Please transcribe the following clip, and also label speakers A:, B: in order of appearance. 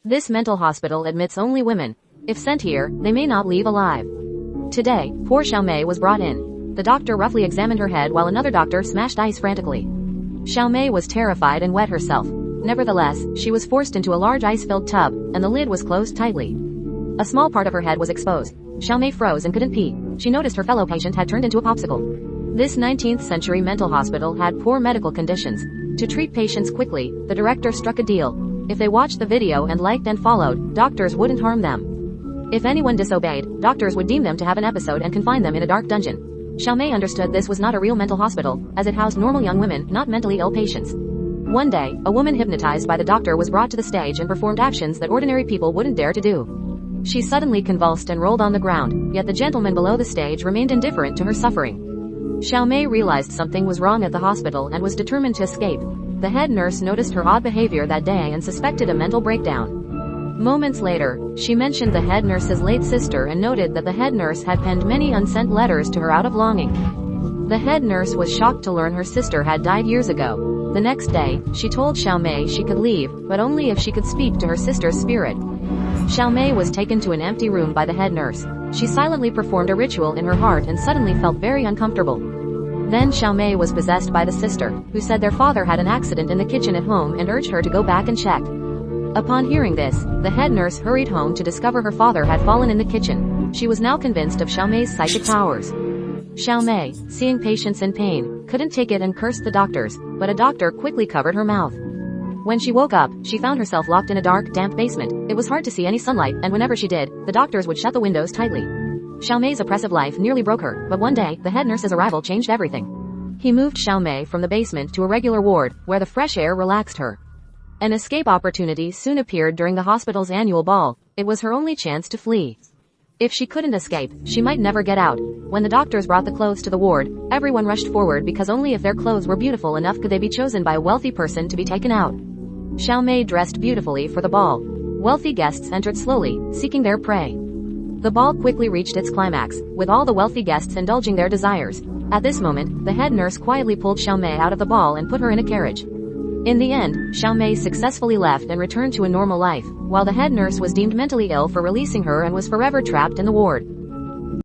A: This mental hospital admits only women. If sent here, they may not leave alive. Today, poor Xiaomei was brought in. The doctor roughly examined her head while another doctor smashed ice frantically. Xiaomei was terrified and wet herself. Nevertheless, she was forced into a large ice-filled tub, and the lid was closed tightly. A small part of her head was exposed. Xiaomei froze and couldn't pee. She noticed her fellow patient had turned into a popsicle. This 19th century mental hospital had poor medical conditions. To treat patients quickly, the director struck a deal. If they watched the video and liked and followed, doctors wouldn't harm them. If anyone disobeyed, doctors would deem them to have an episode and confine them in a dark dungeon. Xiaomei understood this was not a real mental hospital, as it housed normal young women, not mentally ill patients. One day, a woman hypnotized by the doctor was brought to the stage and performed actions that ordinary people wouldn't dare to do. She suddenly convulsed and rolled on the ground, yet the gentleman below the stage remained indifferent to her suffering. Xiaomei realized something was wrong at the hospital and was determined to escape. The head nurse noticed her odd behavior that day and suspected a mental breakdown. Moments later, she mentioned the head nurse's late sister and noted that the head nurse had penned many unsent letters to her out of longing. The head nurse was shocked to learn her sister had died years ago. The next day, she told Xiaomei she could leave, but only if she could speak to her sister's spirit. Xiaomei was taken to an empty room by the head nurse. She silently performed a ritual in her heart and suddenly felt very uncomfortable. Then Xiaomei was possessed by the sister, who said their father had an accident in the kitchen at home and urged her to go back and check. Upon hearing this, the head nurse hurried home to discover her father had fallen in the kitchen. She was now convinced of Xiaomei's psychic powers. Xiaomei, seeing patients in pain, couldn't take it and cursed the doctors, but a doctor quickly covered her mouth. When she woke up, she found herself locked in a dark, damp basement. It was hard to see any sunlight, and whenever she did, the doctors would shut the windows tightly. Xiaomei's oppressive life nearly broke her, but one day, the head nurse's arrival changed everything. He moved Xiaomei from the basement to a regular ward, where the fresh air relaxed her. An escape opportunity soon appeared during the hospital's annual ball. It was her only chance to flee. If she couldn't escape, she might never get out. When the doctors brought the clothes to the ward, everyone rushed forward because only if their clothes were beautiful enough could they be chosen by a wealthy person to be taken out. Xiaomei dressed beautifully for the ball. Wealthy guests entered slowly, seeking their prey. The ball quickly reached its climax, with all the wealthy guests indulging their desires. At this moment, the head nurse quietly pulled Xiaomei out of the ball and put her in a carriage. In the end, Xiaomei successfully left and returned to a normal life, while the head nurse was deemed mentally ill for releasing her and was forever trapped in the ward.